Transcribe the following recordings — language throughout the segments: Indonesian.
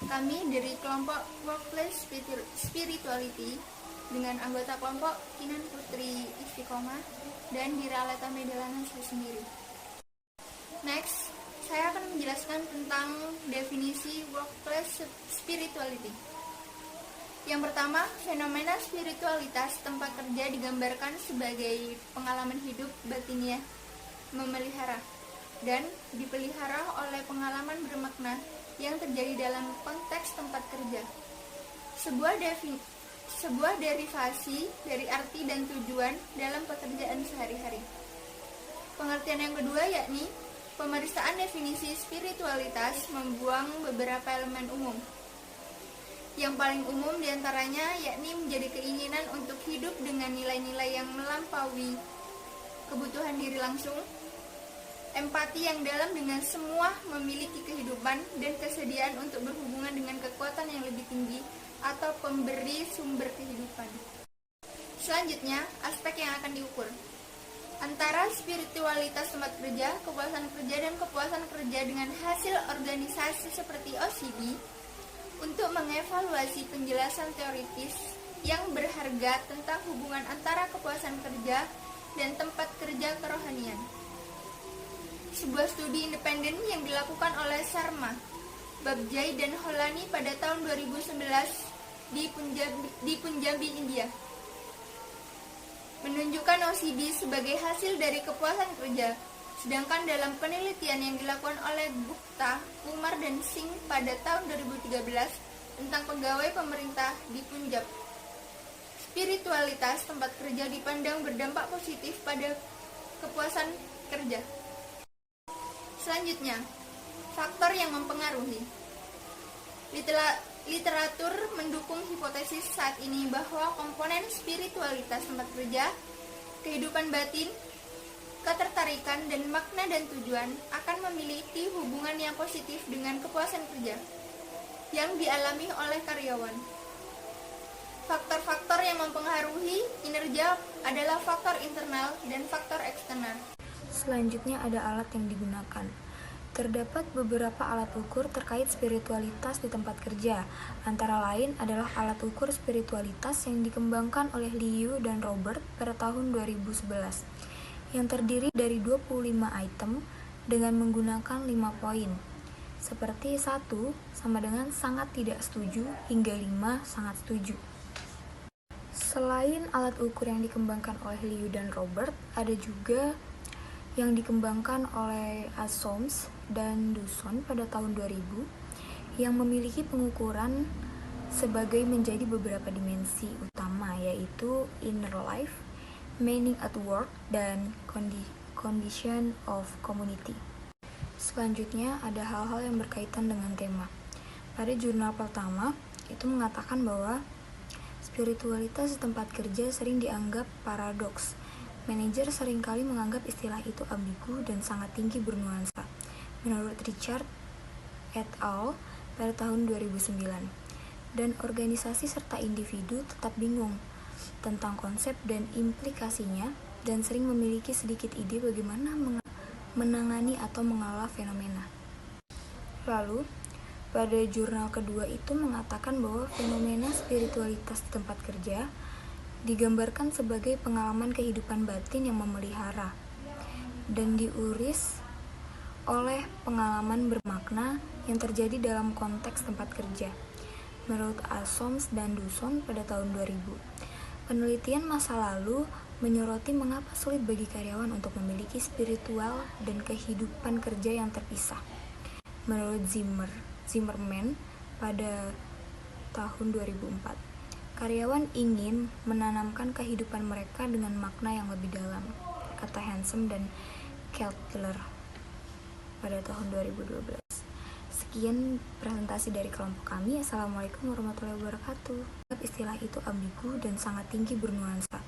Kami dari kelompok Workplace Spirituality dengan anggota kelompok Kinan Putri Istiqomah dan Dira Aleta Medalana saya sendiri. Next, saya akan menjelaskan tentang definisi Workplace Spirituality. Yang pertama, fenomena spiritualitas tempat kerja digambarkan sebagai pengalaman hidup batiniah memelihara dan dipelihara oleh pengalaman bermakna yang terjadi dalam konteks tempat kerja. Sebuah derivasi dari arti dan tujuan dalam pekerjaan sehari-hari. Pengertian yang kedua yakni pemeriksaan definisi spiritualitas membuang beberapa elemen umum. Yang paling umum diantaranya yakni menjadi keinginan untuk hidup dengan nilai-nilai yang melampaui kebutuhan diri langsung, empati yang dalam dengan semua memiliki kehidupan, dan kesediaan untuk berhubungan dengan kekuatan yang lebih tinggi atau pemberi sumber kehidupan. Selanjutnya, aspek yang akan diukur. Antara spiritualitas tempat kerja, kepuasan kerja, dan kepuasan kerja dengan hasil organisasi seperti OCB untuk mengevaluasi penjelasan teoritis yang berharga tentang hubungan antara kepuasan kerja dan tempat kerja kerohanian. Sebuah studi independen yang dilakukan oleh Sharma, Babjai, dan Holani pada tahun 2011 di Punjabi, India, menunjukkan OCB sebagai hasil dari kepuasan kerja. Sedangkan dalam penelitian yang dilakukan oleh Gupta, Kumar, dan Singh pada tahun 2013 tentang pegawai pemerintah di Punjab, spiritualitas tempat kerja dipandang berdampak positif pada kepuasan kerja. Selanjutnya, faktor yang mempengaruhi. Literatur mendukung hipotesis saat ini bahwa komponen spiritualitas tempat kerja, kehidupan batin, ketertarikan, dan makna dan tujuan akan memiliki hubungan yang positif dengan kepuasan kerja yang dialami oleh karyawan. Faktor-faktor yang mempengaruhi kinerja adalah faktor internal dan faktor eksternal. Selanjutnya ada alat yang digunakan. Terdapat beberapa alat ukur terkait spiritualitas di tempat kerja. Antara lain adalah alat ukur spiritualitas yang dikembangkan oleh Liu dan Robert pada tahun 2011. Yang terdiri dari 25 item dengan menggunakan 5 poin. Seperti 1 sama dengan sangat tidak setuju hingga 5 sangat setuju. Selain alat ukur yang dikembangkan oleh Liu dan Robert, ada juga yang dikembangkan oleh Asoms dan Duson pada tahun 2000 yang memiliki pengukuran sebagai menjadi beberapa dimensi utama, yaitu inner life, meaning at work, dan condition of community. Selanjutnya ada hal-hal yang berkaitan dengan tema. Pada jurnal pertama itu mengatakan bahwa spiritualitas di tempat kerja sering dianggap paradoks. Manajer seringkali menganggap istilah itu ambigu dan sangat tinggi bernuansa. Menurut Richard et al. Pada tahun 2009. Dan organisasi serta individu tetap bingung tentang konsep dan implikasinya dan sering memiliki sedikit ide bagaimana menangani atau mengelola fenomena. Lalu, pada jurnal kedua itu mengatakan bahwa fenomena spiritualitas di tempat kerja digambarkan sebagai pengalaman kehidupan batin yang memelihara dan diuris oleh pengalaman bermakna yang terjadi dalam konteks tempat kerja. Menurut Asoms dan Duson pada tahun 2000, penelitian masa lalu menyoroti mengapa sulit bagi karyawan untuk memiliki spiritual dan kehidupan kerja yang terpisah. Menurut Zimmerman pada tahun 2004, karyawan ingin menanamkan kehidupan mereka dengan makna yang lebih dalam, kata Hansen dan Keltler pada tahun 2012. Sekian presentasi dari kelompok kami. Assalamualaikum warahmatullahi wabarakatuh. Istilah itu ambigu dan sangat tinggi bernuansa.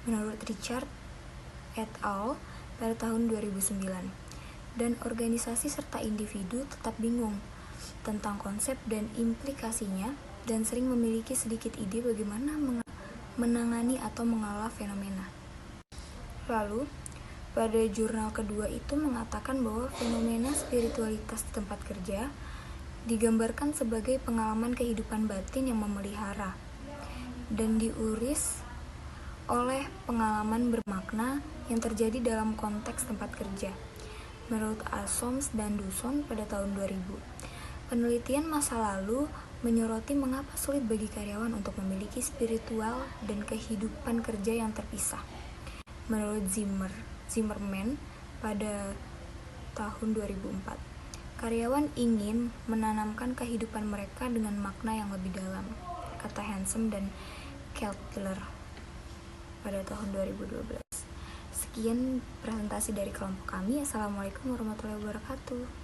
Menurut Richard et al. Pada tahun 2009. Dan organisasi serta individu tetap bingung tentang konsep dan implikasinya dan sering memiliki sedikit ide bagaimana menangani atau mengelola fenomena. Lalu, pada jurnal kedua itu mengatakan bahwa fenomena spiritualitas di tempat kerja digambarkan sebagai pengalaman kehidupan batin yang memelihara dan diuris oleh pengalaman bermakna yang terjadi dalam konteks tempat kerja. Menurut Asoms dan Dusson pada tahun 2000, penelitian masa lalu menyoroti mengapa sulit bagi karyawan untuk memiliki spiritual dan kehidupan kerja yang terpisah. Menurut Zimmerman pada tahun 2004, karyawan ingin menanamkan kehidupan mereka dengan makna yang lebih dalam, kata Hansen dan Keltler pada tahun 2012. Sekian presentasi dari kelompok kami. Assalamualaikum warahmatullahi wabarakatuh.